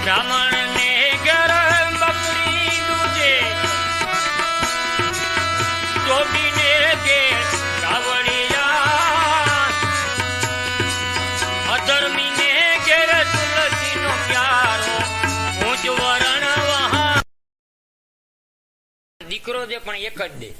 બ્રાહ્મણ ને ઘેર બકરી દૂજે, ધોબીને ઘેર કાવડિયા, અધર્મીને ઘેર તુલસીનો પ્યારો, ઊંચ વરણ વહા. દીકરો દે પણ એક જ દે.